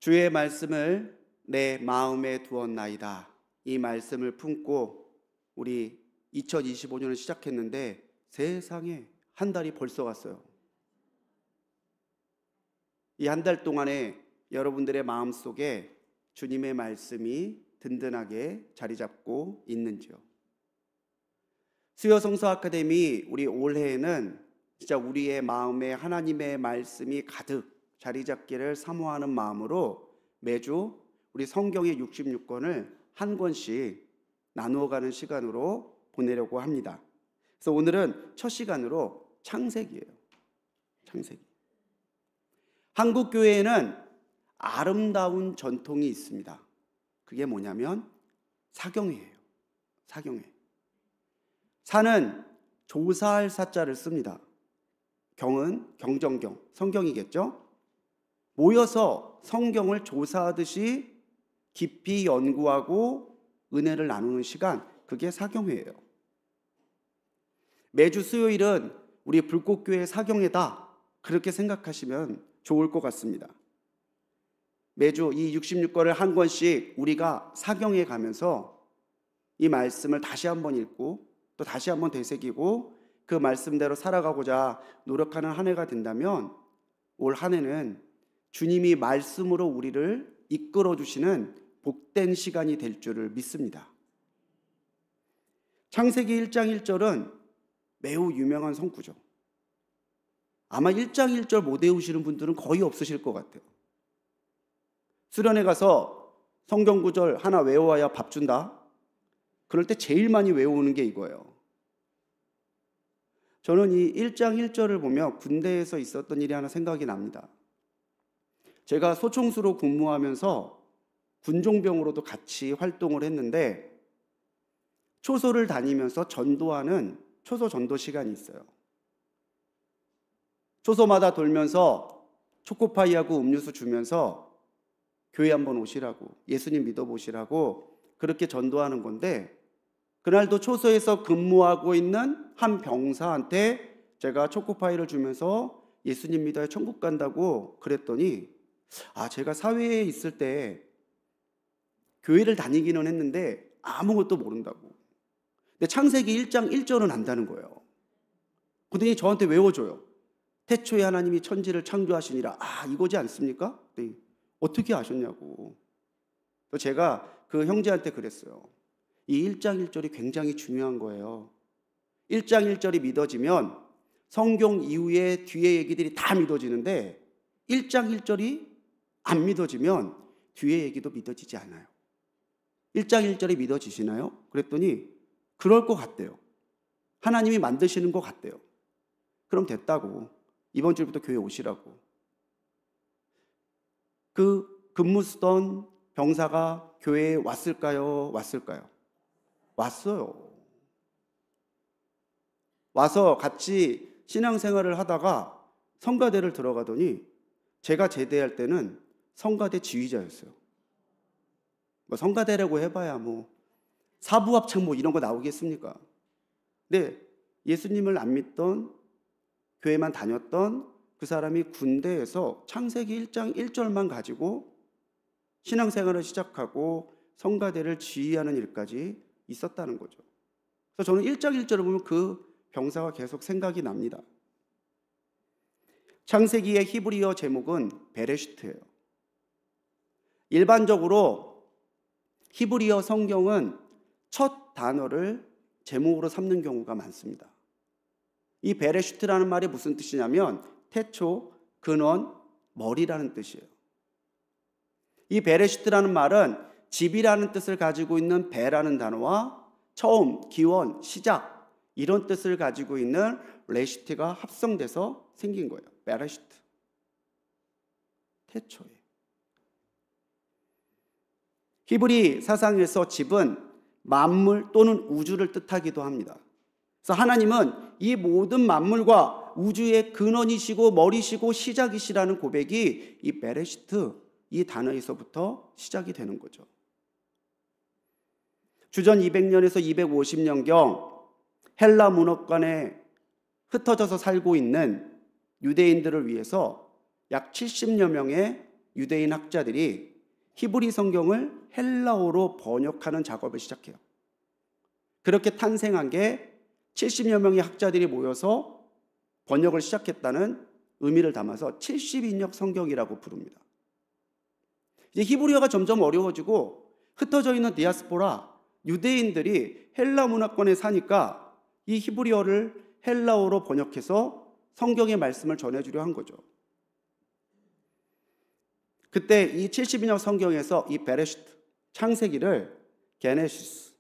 주의 말씀을 내 마음에 두었나이다. 이 말씀을 품고 우리 2025년을 시작했는데 세상에 한 달이 벌써 갔어요. 이 한 달 동안에 여러분들의 마음속에 주님의 말씀이 든든하게 자리 잡고 있는지요? 수요 성서 아카데미 우리 올해에는 진짜 우리의 마음에 하나님의 말씀이 가득 자리 잡기를 사모하는 마음으로 매주 우리 성경의 66권을 한 권씩 나누어가는 시간으로 보내려고 합니다. 그래서 오늘은 첫 시간으로 창세기예요. 창세기. 한국 교회에는 아름다운 전통이 있습니다. 그게 뭐냐면 사경회예요. 사경회. 사는 조사할 사자를 씁니다. 경은 경정경, 성경이겠죠? 모여서 성경을 조사하듯이 깊이 연구하고 은혜를 나누는 시간, 그게 사경회예요. 매주 수요일은 우리 불꽃교회 사경회다, 그렇게 생각하시면 좋을 것 같습니다. 매주 이 66권을 한 권씩 우리가 사경회 가면서 이 말씀을 다시 한번 읽고 또 다시 한번 되새기고 그 말씀대로 살아가고자 노력하는 한 해가 된다면 올 한 해는 주님이 말씀으로 우리를 이끌어 주시는 복된 시간이 될 줄을 믿습니다. 창세기 1장 1절은 매우 유명한 성구죠. 아마 1장 1절 못 외우시는 분들은 거의 없으실 것 같아요. 수련회 가서 성경 구절 하나 외워야 밥 준다. 그럴 때 제일 많이 외우는 게 이거예요. 저는 이 1장 1절을 보며 군대에서 있었던 일이 하나 생각이 납니다. 제가 소총수로 근무하면서 군종병으로도 같이 활동을 했는데 초소를 다니면서 전도하는 초소 전도 시간이 있어요. 초소마다 돌면서 초코파이하고 음료수 주면서 교회 한번 오시라고, 예수님 믿어보시라고 그렇게 전도하는 건데, 그날도 초소에서 근무하고 있는 한 병사한테 제가 초코파이를 주면서 예수님 믿어야 천국 간다고 그랬더니, 제가 사회에 있을 때 교회를 다니기는 했는데 아무것도 모른다고. 근데 창세기 1장 1절은 안다는 거예요. 그러더니 저한테 외워줘요. 태초에 하나님이 천지를 창조하시니라. 이거지 않습니까? 네. 어떻게 아셨냐고. 제가 그 형제한테 그랬어요. 이 1장 1절이 굉장히 중요한 거예요. 1장 1절이 믿어지면 성경 이후에 뒤에 얘기들이 다 믿어지는데 1장 1절이 안 믿어지면 뒤에 얘기도 믿어지지 않아요. 1장 1절이 믿어지시나요? 그랬더니 그럴 것 같대요. 하나님이 만드시는 것 같대요. 그럼 됐다고. 이번 주부터 교회 오시라고. 그 근무 쓰던 병사가 교회에 왔을까요? 왔어요. 와서 같이 신앙생활을 하다가 성가대를 들어가더니 제가 제대할 때는 성가대 지휘자였어요. 성가대라고 해봐야 사부합창 이런 거 나오겠습니까? 근데 예수님을 안 믿던, 교회만 다녔던 그 사람이 군대에서 창세기 1장 1절만 가지고 신앙생활을 시작하고 성가대를 지휘하는 일까지 있었다는 거죠. 그래서 저는 1장 1절을 보면 그 병사가 계속 생각이 납니다. 창세기의 히브리어 제목은 베레시트예요. 일반적으로 히브리어 성경은 첫 단어를 제목으로 삼는 경우가 많습니다. 이 베레시트라는 말이 무슨 뜻이냐면 태초, 근원, 머리라는 뜻이에요. 이 베레시트라는 말은 집이라는 뜻을 가지고 있는 베라는 단어와 처음, 기원, 시작 이런 뜻을 가지고 있는 레시트가 합성돼서 생긴 거예요. 베레시트. 태초에. 히브리 사상에서 집은 만물 또는 우주를 뜻하기도 합니다. 그래서 하나님은 이 모든 만물과 우주의 근원이시고 머리시고 시작이시라는 고백이 이 베레시트, 이 단어에서부터 시작이 되는 거죠. 주전 200년에서 250년경 헬라 문화권에 흩어져서 살고 있는 유대인들을 위해서 약 70여 명의 유대인 학자들이 히브리 성경을 헬라어로 번역하는 작업을 시작해요. 그렇게 탄생한 게 70여 명의 학자들이 모여서 번역을 시작했다는 의미를 담아서 70인역 성경이라고 부릅니다. 이제 히브리어가 점점 어려워지고 흩어져 있는 디아스포라 유대인들이 헬라 문화권에 사니까 이 히브리어를 헬라어로 번역해서 성경의 말씀을 전해주려 한 거죠. 그때 이 70인역 성경에서 이 베레시트, 창세기를 게네시스,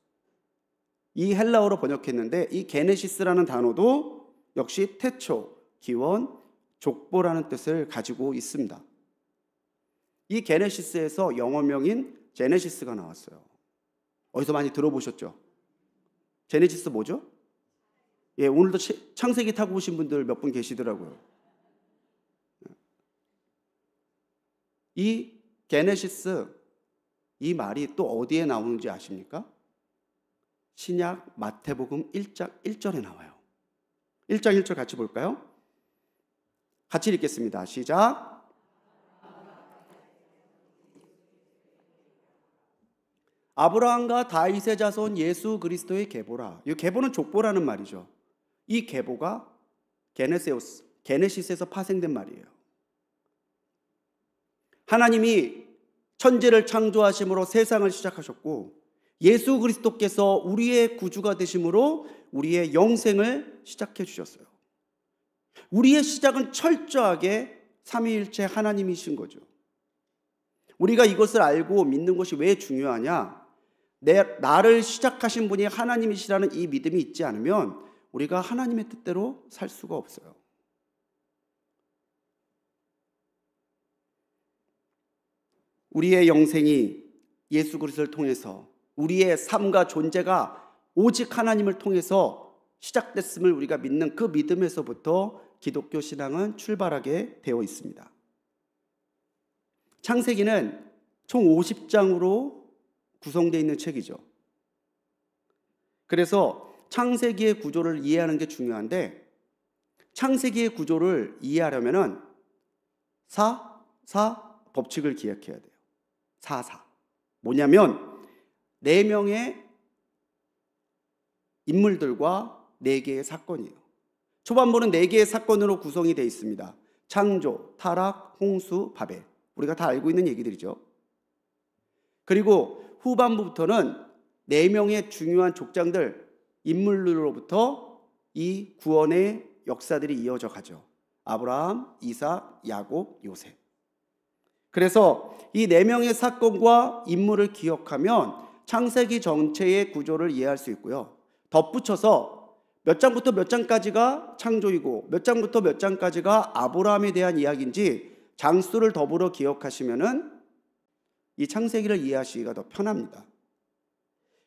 이 헬라어로 번역했는데 이 게네시스라는 단어도 역시 태초, 기원, 족보라는 뜻을 가지고 있습니다. 이 게네시스에서 영어명인 제네시스가 나왔어요. 어디서 많이 들어보셨죠? 제네시스 뭐죠? 예, 오늘도 창세기 타고 오신 분들 몇 분 계시더라고요. 이 게네시스, 이 말이 또 어디에 나오는지 아십니까? 신약 마태복음 1장 1절에 나와요. 1장 1절 같이 볼까요? 같이 읽겠습니다. 시작. 아브라함과 다윗의 자손 예수 그리스도의 계보라. 이 계보는 족보라는 말이죠. 이 계보가 게네시스에서 파생된 말이에요. 하나님이 천지를 창조하심으로 세상을 시작하셨고 예수 그리스도께서 우리의 구주가 되심으로 우리의 영생을 시작해 주셨어요. 우리의 시작은 철저하게 삼위일체 하나님이신 거죠. 우리가 이것을 알고 믿는 것이 왜 중요하냐? 나를 시작하신 분이 하나님이시라는 이 믿음이 있지 않으면 우리가 하나님의 뜻대로 살 수가 없어요. 우리의 영생이 예수 그리스도를 통해서, 우리의 삶과 존재가 오직 하나님을 통해서 시작됐음을 우리가 믿는 그 믿음에서부터 기독교 신앙은 출발하게 되어 있습니다. 창세기는 총 50장으로 구성되어 있는 책이죠. 그래서 창세기의 구조를 이해하는 게 중요한데, 창세기의 구조를 이해하려면 사 법칙을 기억해야 돼요. 사. 뭐냐면 4명의 인물들과 4개의 사건이에요. 초반부는 4개의 사건으로 구성이 되어 있습니다. 창조, 타락, 홍수, 바벨. 우리가 다 알고 있는 얘기들이죠. 그리고 후반부부터는 4명의 중요한 족장들, 인물로부터 이 구원의 역사들이 이어져 가죠. 아브라함, 이삭, 야곱, 요셉. 그래서 이 4명의 사건과 인물을 기억하면 창세기 전체의 구조를 이해할 수 있고요. 덧붙여서 몇 장부터 몇 장까지가 창조이고 몇 장부터 몇 장까지가 아브라함에 대한 이야기인지 장수를 더불어 기억하시면은 이 창세기를 이해하시기가 더 편합니다.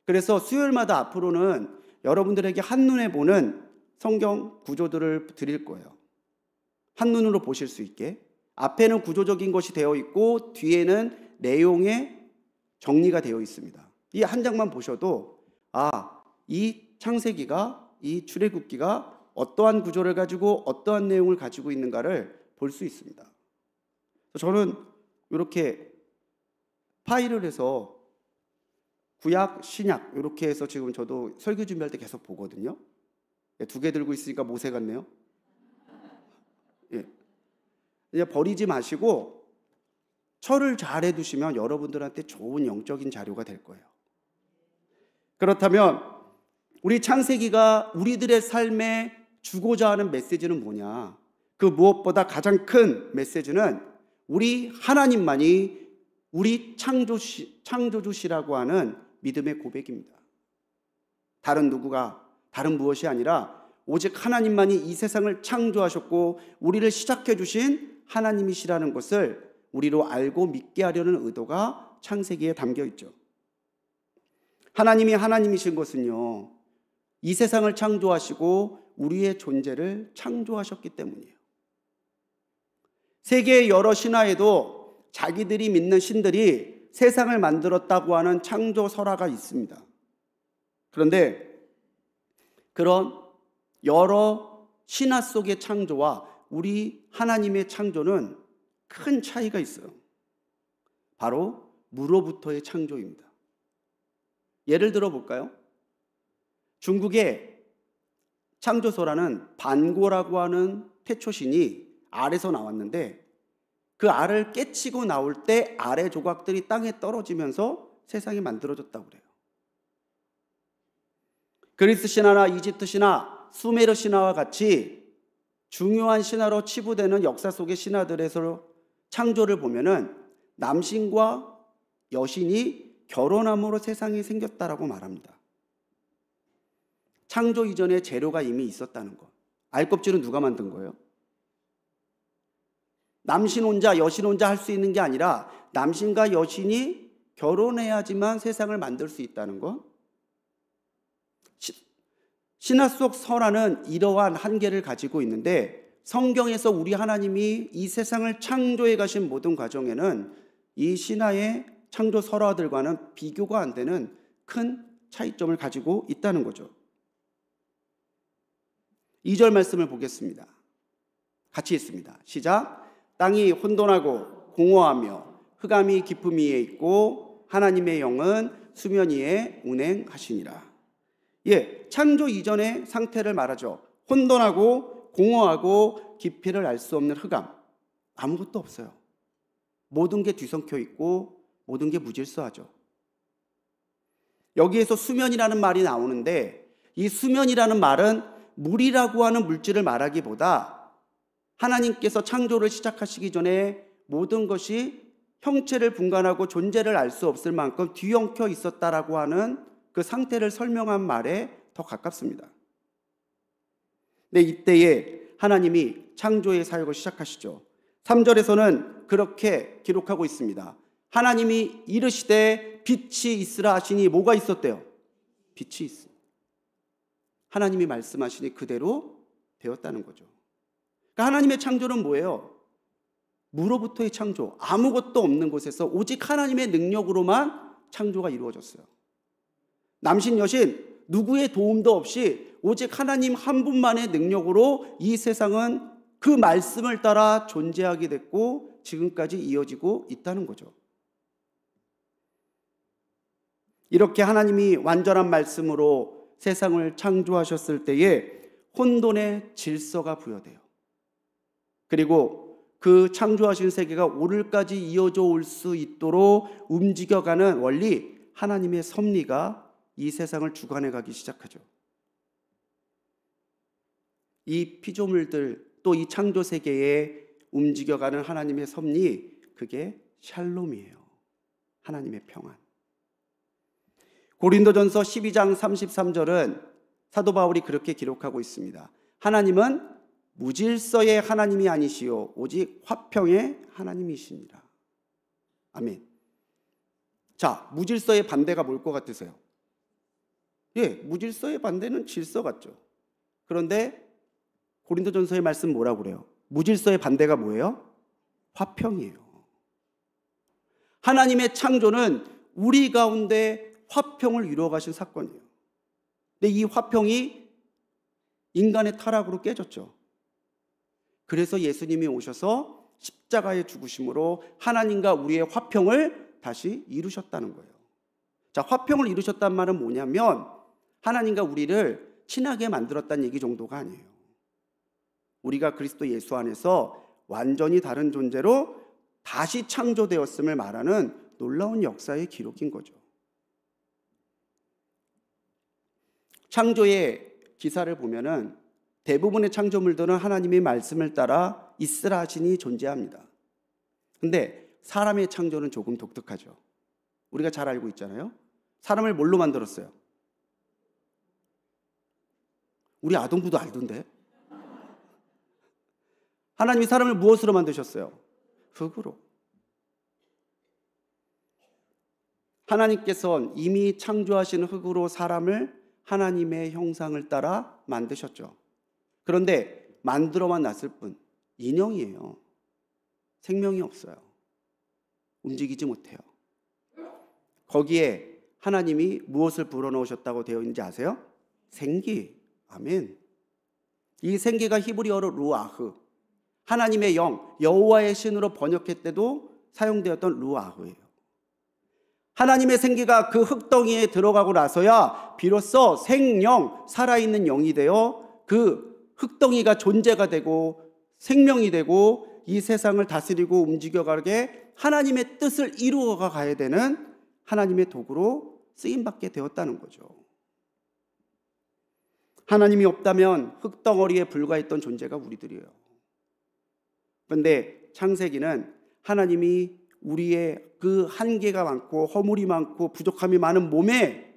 그래서 수요일마다 앞으로는 여러분들에게 한눈에 보는 성경 구조들을 드릴 거예요. 한눈으로 보실 수 있게. 앞에는 구조적인 것이 되어 있고 뒤에는 내용의 정리가 되어 있습니다. 이 한 장만 보셔도 이 창세기가, 이 출애굽기가 어떠한 구조를 가지고 어떠한 내용을 가지고 있는가를 볼 수 있습니다. 저는 이렇게 파일을 해서 구약, 신약 이렇게 해서 지금 저도 설교 준비할 때 계속 보거든요. 2개 들고 있으니까 모세 같네요. 예. 그냥 버리지 마시고 철을 잘 해두시면 여러분들한테 좋은 영적인 자료가 될 거예요. 그렇다면 우리 창세기가 우리들의 삶에 주고자 하는 메시지는 뭐냐? 그 무엇보다 가장 큰 메시지는 우리 하나님만이 우리 창조주시라고 하는 믿음의 고백입니다. 다른 누구가, 다른 무엇이 아니라 오직 하나님만이 이 세상을 창조하셨고 우리를 시작해 주신 하나님이시라는 것을 우리로 알고 믿게 하려는 의도가 창세기에 담겨 있죠. 하나님이 하나님이신 것은요, 이 세상을 창조하시고 우리의 존재를 창조하셨기 때문이에요. 세계의 여러 신화에도 자기들이 믿는 신들이 세상을 만들었다고 하는 창조 설화가 있습니다. 그런데 그런 여러 신화 속의 창조와 우리 하나님의 창조는 큰 차이가 있어요. 바로 무로부터의 창조입니다. 예를 들어 볼까요? 중국의 창조소라는 반고라고 하는 태초신이 알에서 나왔는데 그 알을 깨치고 나올 때 알의 조각들이 땅에 떨어지면서 세상이 만들어졌다고 그래요. 그리스 신화나 이집트 신화, 수메르 신화와 같이 중요한 신화로 치부되는 역사 속의 신화들에서 창조를 보면은 남신과 여신이 결혼함으로 세상이 생겼다라고 말합니다. 창조 이전에 재료가 이미 있었다는 것. 알껍질은 누가 만든 거예요? 남신 혼자, 여신 혼자 할 수 있는 게 아니라 남신과 여신이 결혼해야지만 세상을 만들 수 있다는 것. 신화 속 설화는 이러한 한계를 가지고 있는데 성경에서 우리 하나님이 이 세상을 창조해 가신 모든 과정에는 이 신화의 창조 설화들과는 비교가 안 되는 큰 차이점을 가지고 있다는 거죠. 2절 말씀을 보겠습니다. 같이 읽습니다. 시작. 땅이 혼돈하고 공허하며 흑암이 깊음 위에 있고 하나님의 영은 수면 위에 운행하시니라. 창조 이전의 상태를 말하죠. 혼돈하고 공허하고 깊이를 알 수 없는 흑암. 아무것도 없어요. 모든 게 뒤섞여 있고 모든 게 무질서하죠. 여기에서 수면이라는 말이 나오는데 이 수면이라는 말은 물이라고 하는 물질을 말하기보다 하나님께서 창조를 시작하시기 전에 모든 것이 형체를 분간하고 존재를 알 수 없을 만큼 뒤엉켜 있었다라고 하는 그 상태를 설명한 말에 더 가깝습니다. 근데 이때에 하나님이 창조의 사역을 시작하시죠. 3절에서는 그렇게 기록하고 있습니다. 하나님이 이르시되 빛이 있으라 하시니 뭐가 있었대요? 빛이 있어. 하나님이 말씀하시니 그대로 되었다는 거죠. 그러니까 하나님의 창조는 뭐예요? 무로부터의 창조. 아무것도 없는 곳에서 오직 하나님의 능력으로만 창조가 이루어졌어요. 남신 여신 누구의 도움도 없이 오직 하나님 한 분만의 능력으로 이 세상은 그 말씀을 따라 존재하게 됐고 지금까지 이어지고 있다는 거죠. 이렇게 하나님이 완전한 말씀으로 세상을 창조하셨을 때에 혼돈의 질서가 부여돼요. 그리고 그 창조하신 세계가 오늘까지 이어져 올 수 있도록 움직여가는 원리, 하나님의 섭리가 이 세상을 주관해 가기 시작하죠. 이 피조물들 또 이 창조 세계에 움직여가는 하나님의 섭리, 그게 샬롬이에요. 하나님의 평안. 고린도전서 12장 33절은 사도 바울이 그렇게 기록하고 있습니다. 하나님은 무질서의 하나님이 아니시오 오직 화평의 하나님이시니라. 아멘. 자, 무질서의 반대가 뭘 것 같으세요? 무질서의 반대는 질서 같죠. 그런데 고린도전서의 말씀 뭐라고 그래요? 무질서의 반대가 뭐예요? 화평이에요. 하나님의 창조는 우리 가운데 화평을 이루어 가신 사건이에요. 근데 이 화평이 인간의 타락으로 깨졌죠. 그래서 예수님이 오셔서 십자가에 죽으심으로 하나님과 우리의 화평을 다시 이루셨다는 거예요. 자, 화평을 이루셨단 말은 뭐냐면 하나님과 우리를 친하게 만들었다는 얘기 정도가 아니에요. 우리가 그리스도 예수 안에서 완전히 다른 존재로 다시 창조되었음을 말하는 놀라운 역사의 기록인 거죠. 창조의 기사를 보면은 대부분의 창조물들은 하나님의 말씀을 따라 있으라 하시니 존재합니다. 근데 사람의 창조는 조금 독특하죠. 우리가 잘 알고 있잖아요. 사람을 뭘로 만들었어요? 우리 아동부도 알던데. 하나님이 사람을 무엇으로 만드셨어요? 흙으로. 하나님께서는 이미 창조하신 흙으로 사람을 하나님의 형상을 따라 만드셨죠. 그런데 만들어만 놨을 뿐 인형이에요. 생명이 없어요. 움직이지 못해요. 거기에 하나님이 무엇을 불어넣으셨다고 되어 있는지 아세요? 생기. 아멘. 이 생기가 히브리어로 루아흐, 하나님의 영, 여호와의 신으로 번역할 때도 사용되었던 루아흐예요. 하나님의 생기가 그 흙덩이에 들어가고 나서야 비로소 생영, 살아있는 영이 되어 그 흙덩이가 존재가 되고 생명이 되고 이 세상을 다스리고 움직여가게 하나님의 뜻을 이루어가 가야 되는 하나님의 도구로 쓰임받게 되었다는 거죠. 하나님이 없다면 흙덩어리에 불과했던 존재가 우리들이에요. 그런데 창세기는 하나님이 우리의 그 한계가 많고 허물이 많고 부족함이 많은 몸에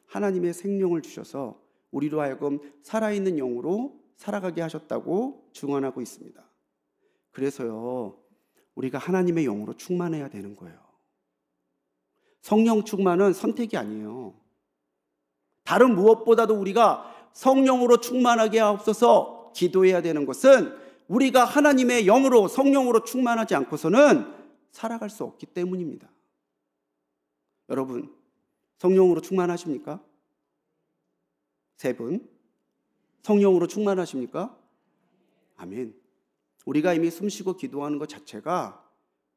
하나님의 생명을 주셔서 우리로 하여금 살아있는 영으로 살아가게 하셨다고 증언하고 있습니다. 그래서요, 우리가 하나님의 영으로 충만해야 되는 거예요. 성령 충만은 선택이 아니에요. 다른 무엇보다도 우리가 성령으로 충만하게 하옵소서 기도해야 되는 것은 우리가 하나님의 영으로 성령으로 충만하지 않고서는 살아갈 수 없기 때문입니다. 여러분, 성령으로 충만하십니까? 세 분 성령으로 충만하십니까? 아멘. 우리가 이미 숨쉬고 기도하는 것 자체가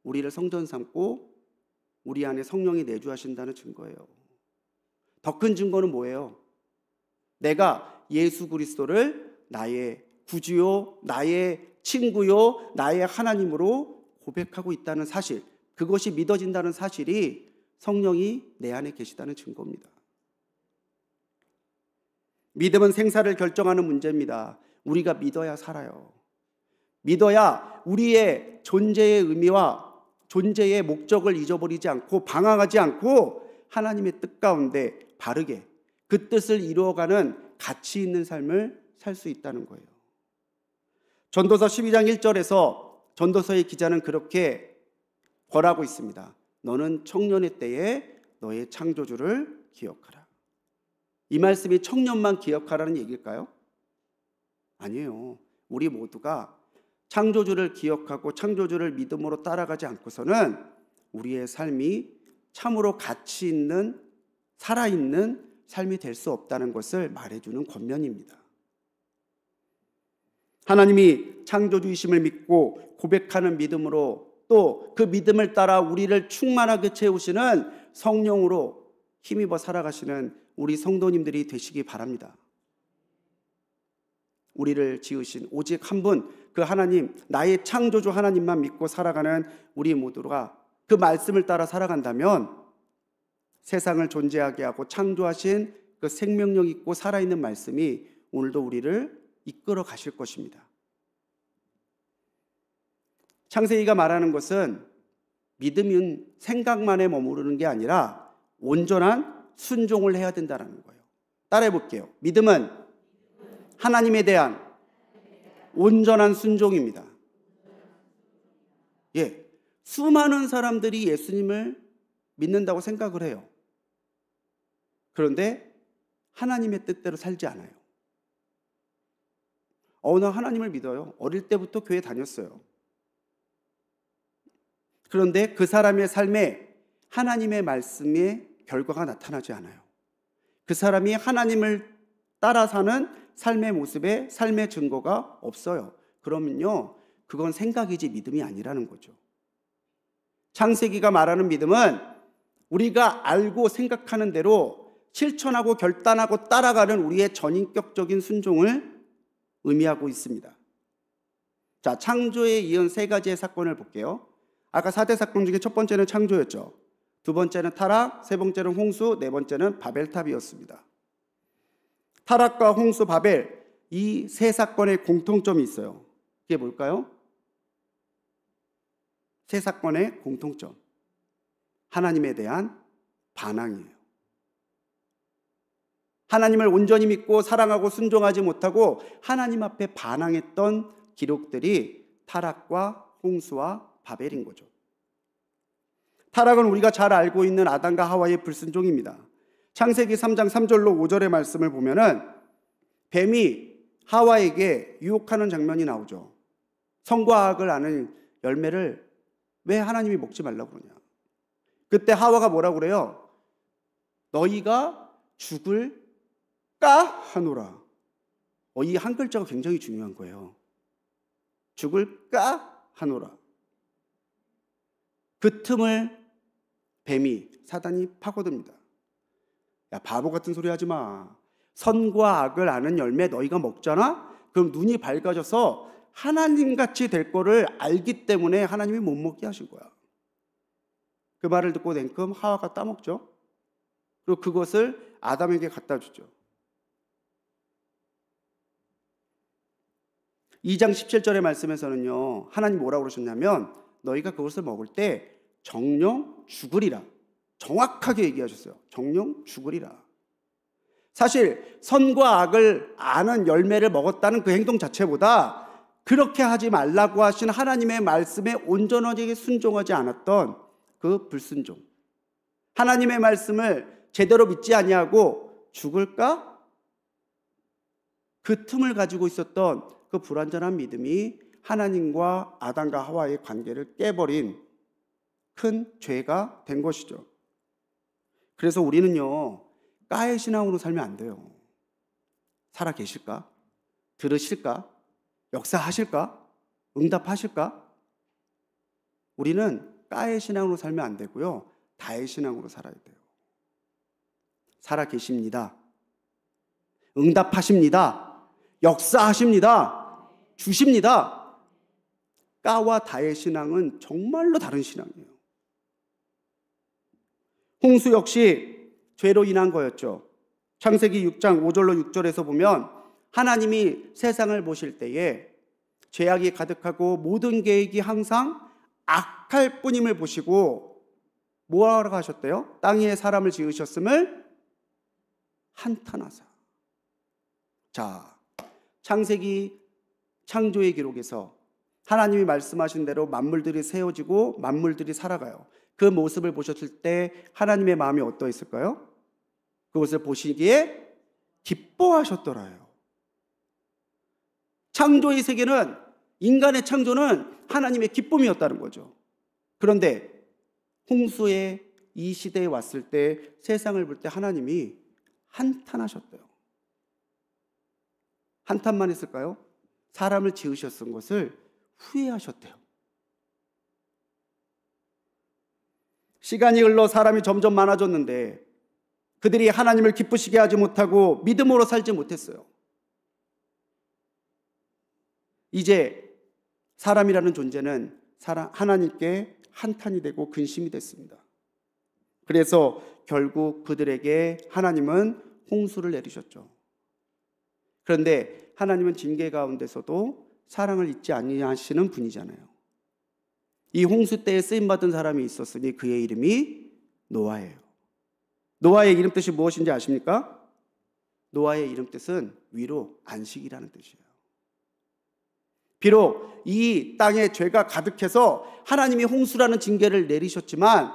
우리를 성전 삼고 우리 안에 성령이 내주하신다는 증거예요. 더 큰 증거는 뭐예요? 내가 예수 그리스도를 나의 구주요, 나의 친구요, 나의 하나님으로 고백하고 있다는 사실, 그것이 믿어진다는 사실이 성령이 내 안에 계시다는 증거입니다. 믿음은 생사를 결정하는 문제입니다. 우리가 믿어야 살아요. 믿어야 우리의 존재의 의미와 존재의 목적을 잊어버리지 않고 방황하지 않고 하나님의 뜻 가운데 바르게 그 뜻을 이루어가는 가치 있는 삶을 살 수 있다는 거예요. 전도서 12장 1절에서 전도서의 기자는 그렇게 권하고 있습니다. 너는 청년의 때에 너의 창조주를 기억하라. 이 말씀이 청년만 기억하라는 얘기일까요? 아니에요. 우리 모두가 창조주를 기억하고 창조주를 믿음으로 따라가지 않고서는 우리의 삶이 참으로 가치 있는 살아있는 삶이 될 수 없다는 것을 말해주는 권면입니다. 하나님이 창조주이심을 믿고 고백하는 믿음으로 또 그 믿음을 따라 우리를 충만하게 채우시는 성령으로 힘입어 살아가시는 우리 성도님들이 되시기 바랍니다. 우리를 지으신 오직 한 분, 그 하나님, 나의 창조주 하나님만 믿고 살아가는 우리 모두가 그 말씀을 따라 살아간다면 세상을 존재하게 하고 창조하신 그 생명력 있고 살아있는 말씀이 오늘도 우리를 이끌어 가실 것입니다. 창세기가 말하는 것은 믿음은 생각만에 머무르는 게 아니라 온전한 순종을 해야 된다는 거예요. 따라해 볼게요. 믿음은 하나님에 대한 온전한 순종입니다. 예, 수많은 사람들이 예수님을 믿는다고 생각을 해요. 그런데 하나님의 뜻대로 살지 않아요. 나 하나님을 믿어요. 어릴 때부터 교회 다녔어요. 그런데 그 사람의 삶에 하나님의 말씀의 결과가 나타나지 않아요. 그 사람이 하나님을 따라 사는 삶의 모습에 삶의 증거가 없어요. 그러면요, 그건 생각이지 믿음이 아니라는 거죠. 창세기가 말하는 믿음은 우리가 알고 생각하는 대로 실천하고 결단하고 따라가는 우리의 전인격적인 순종을 의미하고 있습니다. 자, 창조에 이은 세 가지의 사건을 볼게요. 아까 4대 사건 중에 첫 번째는 창조였죠. 두 번째는 타락, 세 번째는 홍수, 네 번째는 바벨탑이었습니다. 타락과 홍수, 바벨, 이 세 사건의 공통점이 있어요. 그게 뭘까요? 세 사건의 공통점. 하나님에 대한 반항이에요. 하나님을 온전히 믿고 사랑하고 순종하지 못하고 하나님 앞에 반항했던 기록들이 타락과 홍수와 바벨인 거죠. 타락은 우리가 잘 알고 있는 아담과 하와의 불순종입니다. 창세기 3장 3절로 5절의 말씀을 보면은 뱀이 하와에게 유혹하는 장면이 나오죠. 선과 악을 아는 열매를 왜 하나님이 먹지 말라고 그러냐. 그때 하와가 뭐라고 그래요? 너희가 죽을까 하노라. 이 한 글자가 굉장히 중요한 거예요. 죽을까 하노라. 그 틈을 뱀이, 사단이 파고듭니다. 야, 바보 같은 소리 하지 마. 선과 악을 아는 열매 너희가 먹잖아? 그럼 눈이 밝아져서 하나님같이 될 거를 알기 때문에 하나님이 못 먹게 하신 거야. 그 말을 듣고 냉큼 하와가 따먹죠. 그리고 그것을 아담에게 갖다 주죠. 2장 17절의 말씀에서는요, 하나님 뭐라고 그러셨냐면 너희가 그것을 먹을 때 정령 죽으리라. 정확하게 얘기하셨어요. 정령 죽으리라. 사실 선과 악을 아는 열매를 먹었다는 그 행동 자체보다 그렇게 하지 말라고 하신 하나님의 말씀에 온전하게 순종하지 않았던 그 불순종, 하나님의 말씀을 제대로 믿지 아니하고 죽을까? 그 틈을 가지고 있었던 그 불완전한 믿음이 하나님과 아담과 하와의 관계를 깨버린 큰 죄가 된 것이죠. 그래서 우리는요, 까의 신앙으로 살면 안 돼요. 살아 계실까? 들으실까? 역사하실까? 응답하실까? 우리는 까의 신앙으로 살면 안 되고요, 다의 신앙으로 살아야 돼요. 살아 계십니다. 응답하십니다. 역사하십니다. 주십니다. 까와 다의 신앙은 정말로 다른 신앙이에요. 홍수 역시 죄로 인한 거였죠. 창세기 6장 5절로 6절에서 보면 하나님이 세상을 보실 때에 죄악이 가득하고 모든 계획이 항상 악할 뿐임을 보시고 뭐하러 하셨대요? 땅 위에 사람을 지으셨음을 한탄하사. 자, 창세기 창조의 기록에서 하나님이 말씀하신 대로 만물들이 세워지고 만물들이 살아가요. 그 모습을 보셨을 때 하나님의 마음이 어떠했을까요? 그것을 보시기에 기뻐하셨더라요. 창조의 세계는, 인간의 창조는 하나님의 기쁨이었다는 거죠. 그런데 홍수의 이 시대에 왔을 때 세상을 볼 때 하나님이 한탄하셨대요. 한탄만 했을까요? 사람을 지으셨던 것을 후회하셨대요. 시간이 흘러 사람이 점점 많아졌는데 그들이 하나님을 기쁘시게 하지 못하고 믿음으로 살지 못했어요. 이제 사람이라는 존재는 하나님께 한탄이 되고 근심이 됐습니다. 그래서 결국 그들에게 하나님은 홍수를 내리셨죠. 그런데 하나님은 징계 가운데서도 사랑을 잊지 아니하시는 분이잖아요. 이 홍수 때에 쓰임받은 사람이 있었으니 그의 이름이 노아예요. 노아의 이름 뜻이 무엇인지 아십니까? 노아의 이름 뜻은 위로, 안식이라는 뜻이에요. 비록 이 땅에 죄가 가득해서 하나님이 홍수라는 징계를 내리셨지만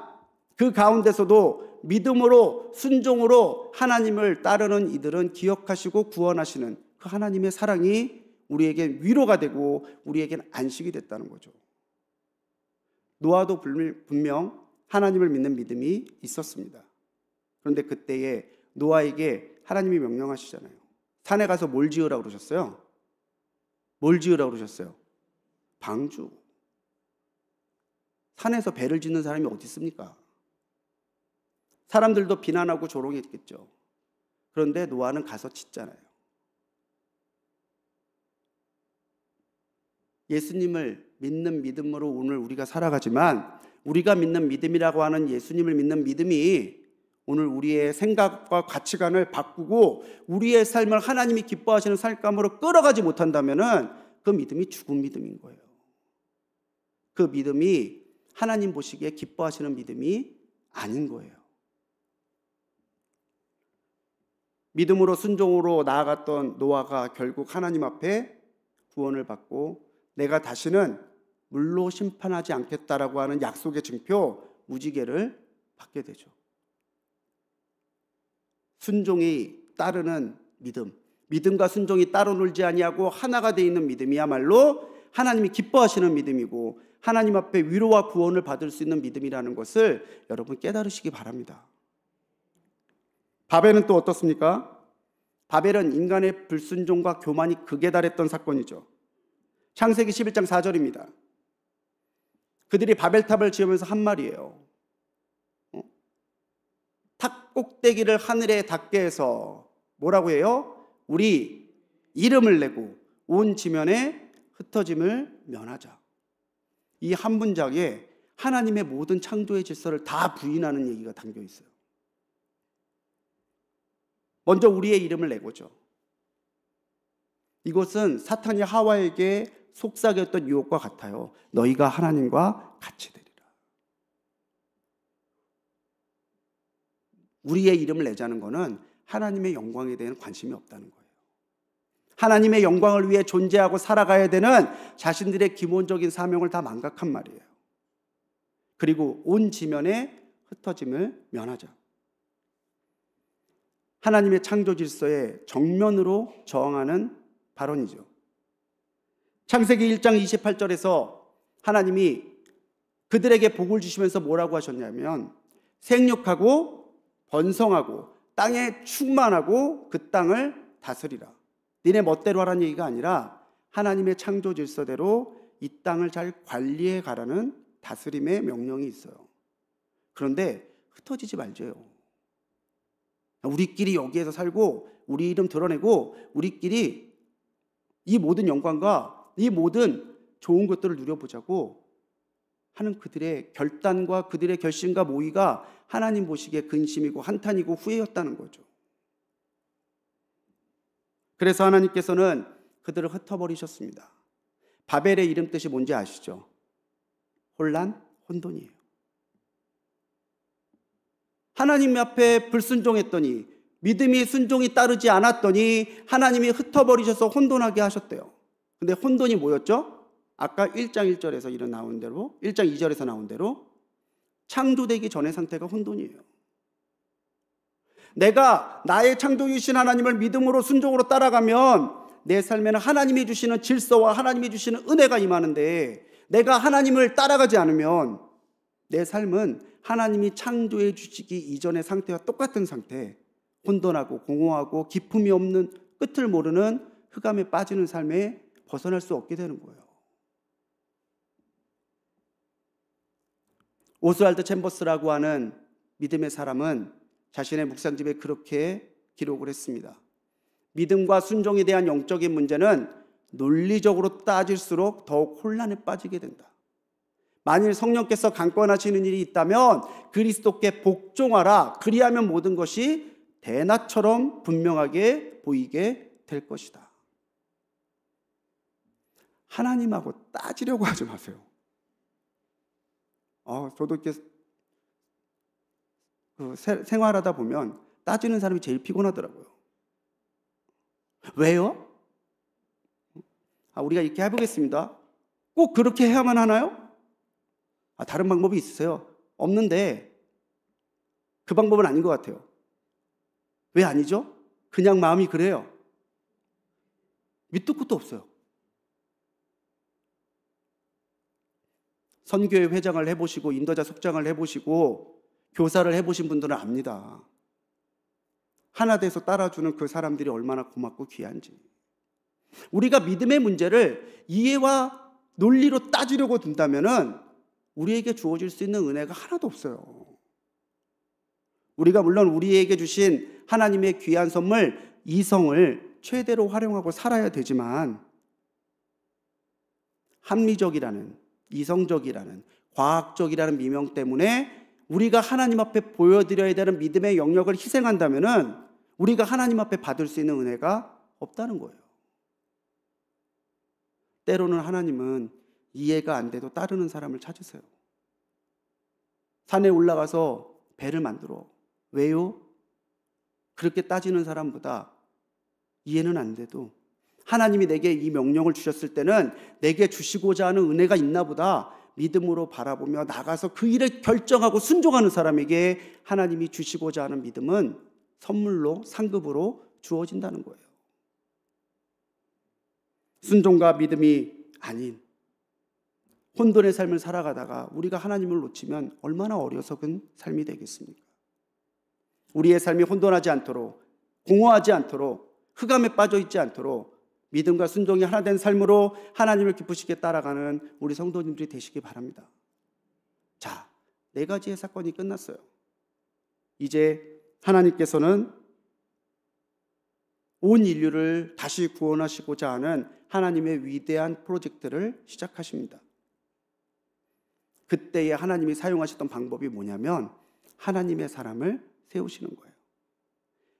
그 가운데서도 믿음으로 순종으로 하나님을 따르는 이들은 기억하시고 구원하시는 그 하나님의 사랑이 우리에게 위로가 되고 우리에게는 안식이 됐다는 거죠. 노아도 분명 하나님을 믿는 믿음이 있었습니다. 그런데 그때에 노아에게 하나님이 명령하시잖아요. 산에 가서 뭘 지으라고 그러셨어요? 뭘 지으라고 그러셨어요? 방주. 산에서 배를 짓는 사람이 어디 있습니까? 사람들도 비난하고 조롱했겠죠. 그런데 노아는 가서 짓잖아요. 예수님을 믿는 믿음으로 오늘 우리가 살아가지만 우리가 믿는 믿음이라고 하는 예수님을 믿는 믿음이 오늘 우리의 생각과 가치관을 바꾸고 우리의 삶을 하나님이 기뻐하시는 삶감으로 끌어가지 못한다면 그 믿음이 죽은 믿음인 거예요. 그 믿음이 하나님 보시기에 기뻐하시는 믿음이 아닌 거예요. 믿음으로 순종으로 나아갔던 노아가 결국 하나님 앞에 구원을 받고 내가 다시는 물로 심판하지 않겠다라고 하는 약속의 증표 무지개를 받게 되죠. 순종이 따르는 믿음, 믿음과 순종이 따로 놀지 아니하고 하나가 되어 있는 믿음이야말로 하나님이 기뻐하시는 믿음이고 하나님 앞에 위로와 구원을 받을 수 있는 믿음이라는 것을 여러분 깨달으시기 바랍니다. 바벨은 또 어떻습니까? 바벨은 인간의 불순종과 교만이 극에 달했던 사건이죠. 창세기 11장 4절입니다. 그들이 바벨탑을 지으면서 한 말이에요. 탑 꼭대기를 하늘에 닿게 해서 뭐라고 해요? 우리 이름을 내고 온 지면에 흩어짐을 면하자. 이 한 문장에 하나님의 모든 창조의 질서를 다 부인하는 얘기가 담겨 있어요. 먼저 우리의 이름을 내고죠. 이것은 사탄이 하와에게 속삭였던 유혹과 같아요. 너희가 하나님과 같이 되리라. 우리의 이름을 내자는 것은 하나님의 영광에 대한 관심이 없다는 거예요. 하나님의 영광을 위해 존재하고 살아가야 되는 자신들의 기본적인 사명을 다 망각한 말이에요. 그리고 온 지면에 흩어짐을 면하자. 하나님의 창조 질서에 정면으로 저항하는 발언이죠. 창세기 1장 28절에서 하나님이 그들에게 복을 주시면서 뭐라고 하셨냐면 생육하고 번성하고 땅에 충만하고 그 땅을 다스리라. 니네 멋대로 하라는 얘기가 아니라 하나님의 창조 질서대로 이 땅을 잘 관리해 가라는 다스림의 명령이 있어요. 그런데 흩어지지 말자요. 우리끼리 여기에서 살고 우리 이름 드러내고 우리끼리 이 모든 영광과 이 모든 좋은 것들을 누려보자고 하는 그들의 결단과 그들의 결심과 모의가 하나님 보시기에 근심이고 한탄이고 후회였다는 거죠. 그래서 하나님께서는 그들을 흩어버리셨습니다. 바벨의 이름 뜻이 뭔지 아시죠? 혼란, 혼돈이에요. 하나님 앞에 불순종했더니 믿음이 순종이 따르지 않았더니 하나님이 흩어버리셔서 혼돈하게 하셨대요. 근데 혼돈이 뭐였죠? 아까 1장 1절에서 나온 대로 1장 2절에서 나온 대로 창조되기 전의 상태가 혼돈이에요. 내가 나의 창조주신 하나님을 믿음으로 순종으로 따라가면 내 삶에는 하나님이 주시는 질서와 하나님이 주시는 은혜가 임하는데 내가 하나님을 따라가지 않으면 내 삶은 하나님이 창조해 주시기 이전의 상태와 똑같은 상태, 혼돈하고 공허하고 기품이 없는 끝을 모르는 흑암에 빠지는 삶에 벗어날 수 없게 되는 거예요. 오스왈드 챔버스라고 하는 믿음의 사람은 자신의 묵상집에 그렇게 기록을 했습니다. 믿음과 순종에 대한 영적인 문제는 논리적으로 따질수록 더욱 혼란에 빠지게 된다. 만일 성령께서 강권하시는 일이 있다면 그리스도께 복종하라. 그리하면 모든 것이 대낮처럼 분명하게 보이게 될 것이다. 하나님하고 따지려고 하지 마세요. 저도 이렇게 생활하다 보면 따지는 사람이 제일 피곤하더라고요. 왜요? 우리가 이렇게 해보겠습니다. 꼭 그렇게 해야만 하나요? 다른 방법이 있으세요? 없는데 그 방법은 아닌 것 같아요. 왜 아니죠? 그냥 마음이 그래요. 밑도 끝도 없어요. 선교회 회장을 해보시고 인도자 속장을 해보시고 교사를 해보신 분들은 압니다. 하나 돼서 따라주는 그 사람들이 얼마나 고맙고 귀한지. 우리가 믿음의 문제를 이해와 논리로 따지려고 든다면은 우리에게 주어질 수 있는 은혜가 하나도 없어요. 우리가 물론 우리에게 주신 하나님의 귀한 선물 이성을 최대로 활용하고 살아야 되지만 합리적이라는 이성적이라는 과학적이라는 미명 때문에 우리가 하나님 앞에 보여드려야 되는 믿음의 영역을 희생한다면은 우리가 하나님 앞에 받을 수 있는 은혜가 없다는 거예요. 때로는 하나님은 이해가 안 돼도 따르는 사람을 찾으세요. 산에 올라가서 배를 만들어. 왜요? 그렇게 따지는 사람보다 이해는 안 돼도 하나님이 내게 이 명령을 주셨을 때는 내게 주시고자 하는 은혜가 있나 보다 믿음으로 바라보며 나가서 그 일을 결정하고 순종하는 사람에게 하나님이 주시고자 하는 믿음은 선물로 상급으로 주어진다는 거예요. 순종과 믿음이 아닌 혼돈의 삶을 살아가다가 우리가 하나님을 놓치면 얼마나 어리석은 삶이 되겠습니까? 우리의 삶이 혼돈하지 않도록 공허하지 않도록 흑암에 빠져 있지 않도록 믿음과 순종이 하나 된 삶으로 하나님을 기쁘시게 따라가는 우리 성도님들이 되시기 바랍니다. 자, 4가지의 사건이 끝났어요. 이제 하나님께서는 온 인류를 다시 구원하시고자 하는 하나님의 위대한 프로젝트를 시작하십니다. 그때에 하나님이 사용하셨던 방법이 뭐냐면 하나님의 사람을 세우시는 거예요.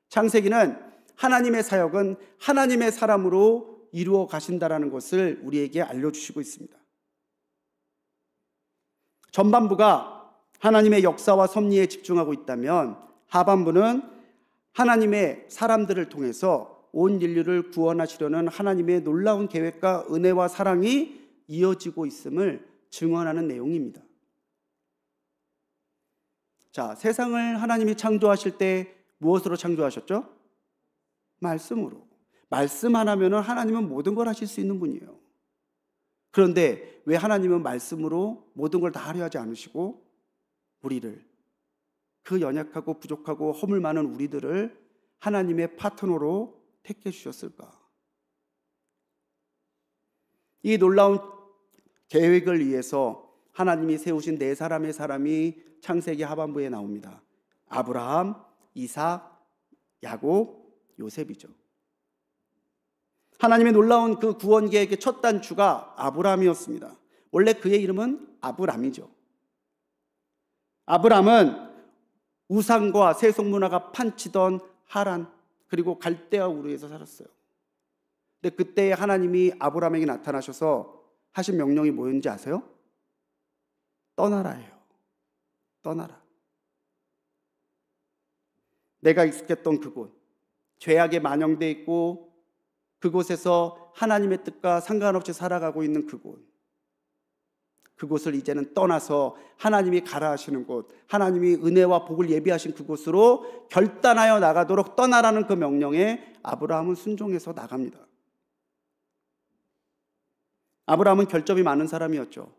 창세기는 하나님의 사역은 하나님의 사람으로 이루어 가신다라는 것을 우리에게 알려주시고 있습니다. 전반부가 하나님의 역사와 섭리에 집중하고 있다면 하반부는 하나님의 사람들을 통해서 온 인류를 구원하시려는 하나님의 놀라운 계획과 은혜와 사랑이 이어지고 있음을 증언하는 내용입니다. 자, 세상을 하나님이 창조하실 때 무엇으로 창조하셨죠? 말씀으로. 말씀 하나면 하나님은 모든 걸 하실 수 있는 분이에요. 그런데 왜 하나님은 말씀으로 모든 걸 다 하려 하지 않으시고 우리를, 그 연약하고 부족하고 허물 많은 우리들을 하나님의 파트너로 택해 주셨을까? 이 놀라운 계획을 위해서 하나님이 세우신 네 사람의 사람이 창세기 하반부에 나옵니다. 아브라함, 이삭, 야곱, 요셉이죠. 하나님의 놀라운 그 구원 계획의 첫 단추가 아브라함이었습니다. 원래 그의 이름은 아브람이죠. 아브람은 우상과 세속 문화가 판치던 하란 그리고 갈대아 우르에서 살았어요. 근데 그때 하나님이 아브람에게 나타나셔서 하신 명령이 뭐였는지 아세요? 떠나라예요. 떠나라. 내가 익숙했던 그곳, 죄악에 만연돼 있고 그곳에서 하나님의 뜻과 상관없이 살아가고 있는 그곳을 이제는 떠나서 하나님이 가라 하시는 곳, 하나님이 은혜와 복을 예비하신 그곳으로 결단하여 나가도록 떠나라는 그 명령에 아브라함은 순종해서 나갑니다. 아브라함은 결점이 많은 사람이었죠.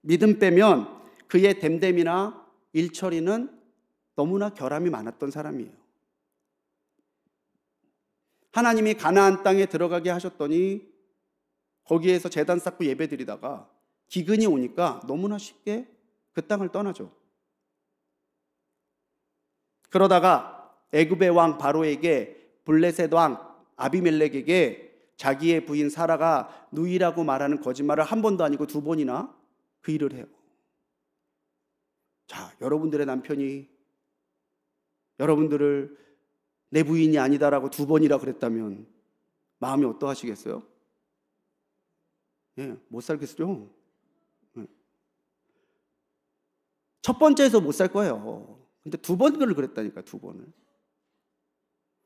믿음 빼면 그의 됨됨이나 일처리는 너무나 결함이 많았던 사람이에요. 하나님이 가나안 땅에 들어가게 하셨더니 거기에서 제단 쌓고 예배드리다가 기근이 오니까 너무나 쉽게 그 땅을 떠나죠. 그러다가 애굽의 왕 바로에게 블레셋 왕 아비멜렉에게 자기의 부인 사라가 누이라고 말하는 거짓말을 한 번도 아니고 두 번이나 그 일을 해요. 자, 여러분들의 남편이 여러분들을 내 부인이 아니다라고 두 번이나 그랬다면 마음이 어떠하시겠어요? 예, 못 살겠죠. 첫 번째에서 못 살 거예요. 근데 두 번을 그랬다니까, 두 번을.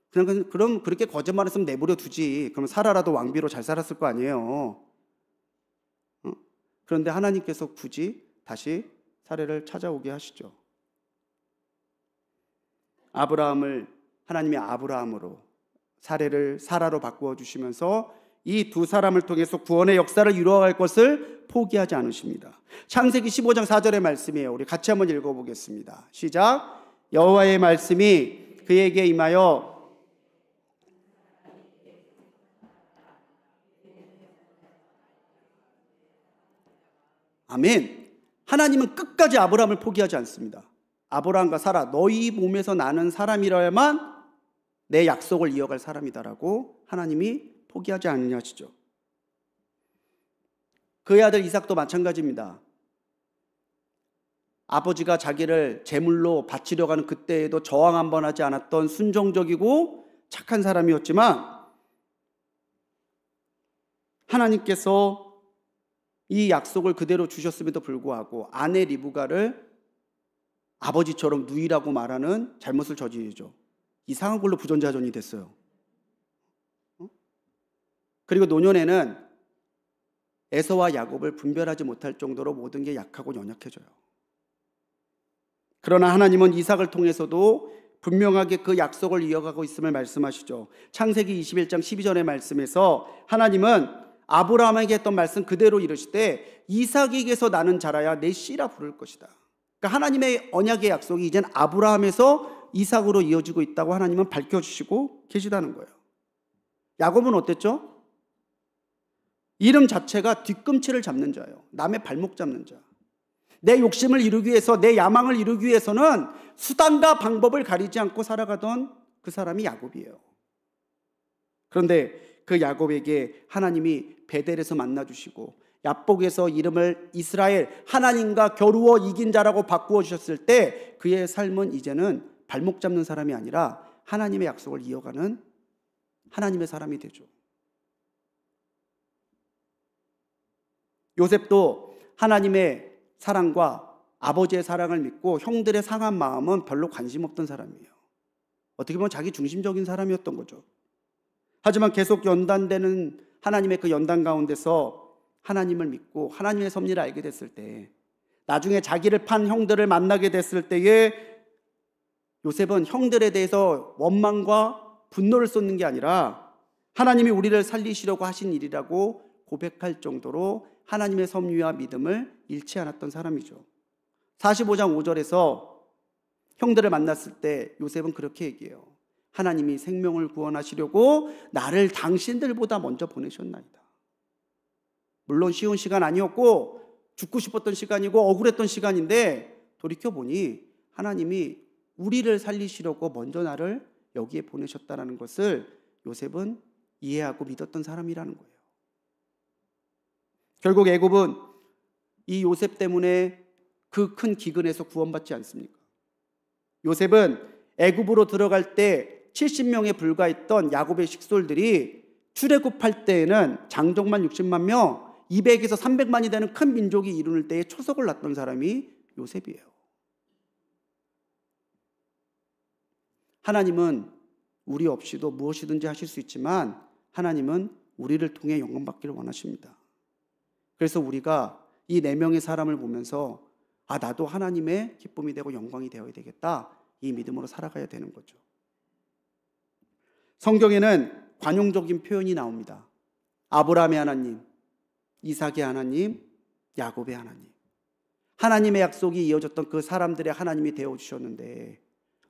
그럼 그렇게 거짓말했으면 내버려 두지. 그럼 사라라도 왕비로 잘 살았을 거 아니에요. 그런데 하나님께서 굳이 다시 사례를 찾아오게 하시죠. 아브라함을 하나님이 아브라함으로, 사례를 사라로 바꾸어 주시면서 이 두 사람을 통해서 구원의 역사를 이루어갈 것을 포기하지 않으십니다. 창세기 15장 4절의 말씀이에요. 우리 같이 한번 읽어보겠습니다. 시작. 여호와의 말씀이 그에게 임하여 아멘. 하나님은 끝까지 아브라함을 포기하지 않습니다. 아브라함과 사라, 너희 몸에서 나는 사람이라야만 내 약속을 이어갈 사람이다라고 하나님이 포기하지 않으시죠. 그의 아들 이삭도 마찬가지입니다. 아버지가 자기를 제물로 바치려고 하는 그때에도 저항 한 번 하지 않았던 순종적이고 착한 사람이었지만 하나님께서 이 약속을 그대로 주셨음에도 불구하고 아내 리브가를 아버지처럼 누이라고 말하는 잘못을 저지르죠. 이상한 걸로 부전자전이 됐어요. 그리고 노년에는 에서와 야곱을 분별하지 못할 정도로 모든 게 약하고 연약해져요. 그러나 하나님은 이삭을 통해서도 분명하게 그 약속을 이어가고 있음을 말씀하시죠. 창세기 21장 12절의 말씀에서 하나님은 아브라함에게 했던 말씀 그대로 이르시되 이삭에게서 나는 자라야 내 씨라 부를 것이다. 그러니까 하나님의 언약의 약속이 이젠 아브라함에서 이삭으로 이어지고 있다고 하나님은 밝혀주시고 계시다는 거예요. 야곱은 어땠죠? 이름 자체가 뒤꿈치를 잡는 자예요. 남의 발목 잡는 자. 내 욕심을 이루기 위해서, 내 야망을 이루기 위해서는 수단과 방법을 가리지 않고 살아가던 그 사람이 야곱이에요. 그런데 그 야곱에게 하나님이 베델에서 만나주시고 야복에서 이름을 이스라엘, 하나님과 겨루어 이긴 자라고 바꾸어 주셨을 때 그의 삶은 이제는 발목 잡는 사람이 아니라 하나님의 약속을 이어가는 하나님의 사람이 되죠. 요셉도 하나님의 사랑과 아버지의 사랑을 믿고 형들의 상한 마음은 별로 관심 없던 사람이에요. 어떻게 보면 자기 중심적인 사람이었던 거죠. 하지만 계속 연단되는 하나님의 그 연단 가운데서 하나님을 믿고 하나님의 섭리를 알게 됐을 때, 나중에 자기를 판 형들을 만나게 됐을 때에 요셉은 형들에 대해서 원망과 분노를 쏟는 게 아니라 하나님이 우리를 살리시려고 하신 일이라고 고백할 정도로 하나님의 섭리와 믿음을 잃지 않았던 사람이죠. 45장 5절에서 형들을 만났을 때 요셉은 그렇게 얘기해요. 하나님이 생명을 구원하시려고 나를 당신들보다 먼저 보내셨나이다. 물론 쉬운 시간 아니었고 죽고 싶었던 시간이고 억울했던 시간인데 돌이켜보니 하나님이 우리를 살리시려고 먼저 나를 여기에 보내셨다는 것을 요셉은 이해하고 믿었던 사람이라는 거예요. 결국 애굽은 이 요셉 때문에 그 큰 기근에서 구원받지 않습니까? 요셉은 애굽으로 들어갈 때 70명에 불과했던 야곱의 식솔들이 출애굽할 때에는 장정만 60만 명, 200에서 300만이 되는 큰 민족이 이루는 때에 초석을 놨던 사람이 요셉이에요. 하나님은 우리 없이도 무엇이든지 하실 수 있지만 하나님은 우리를 통해 영광 받기를 원하십니다. 그래서 우리가 이 4명의 사람을 보면서 나도 하나님의 기쁨이 되고 영광이 되어야 되겠다, 이 믿음으로 살아가야 되는 거죠. 성경에는 관용적인 표현이 나옵니다. 아브라함의 하나님, 이삭의 하나님, 야곱의 하나님. 하나님의 약속이 이어졌던 그 사람들의 하나님이 되어주셨는데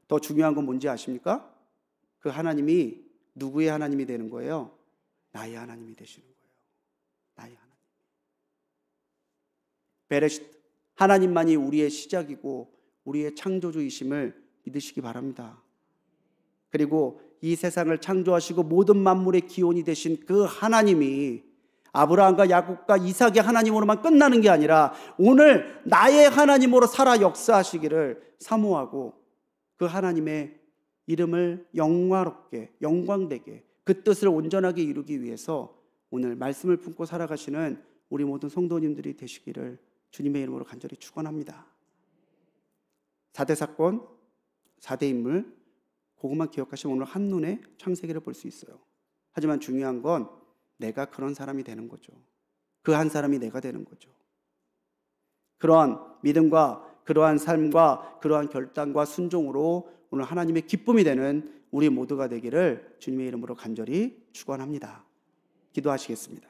더 중요한 건 뭔지 아십니까? 그 하나님이 누구의 하나님이 되는 거예요? 나의 하나님이 되시는 거예요. 나의 하나님. 베레시트, 하나님만이 우리의 시작이고 우리의 창조주이심을 믿으시기 바랍니다. 그리고 이 세상을 창조하시고 모든 만물의 기원이 되신 그 하나님이 아브라함과 야곱과 이삭의 하나님으로만 끝나는 게 아니라 오늘 나의 하나님으로 살아 역사하시기를 사모하고 그 하나님의 이름을 영화롭게, 영광되게, 그 뜻을 온전하게 이루기 위해서 오늘 말씀을 품고 살아가시는 우리 모든 성도님들이 되시기를 주님의 이름으로 간절히 축원합니다. 4대 사건, 4대 인물, 그것만 기억하시면 오늘 한눈에 창세기를 볼 수 있어요. 하지만 중요한 건 내가 그런 사람이 되는 거죠. 그 한 사람이 내가 되는 거죠. 그러한 믿음과 그러한 삶과 그러한 결단과 순종으로 오늘 하나님의 기쁨이 되는 우리 모두가 되기를 주님의 이름으로 간절히 축원합니다. 기도하시겠습니다.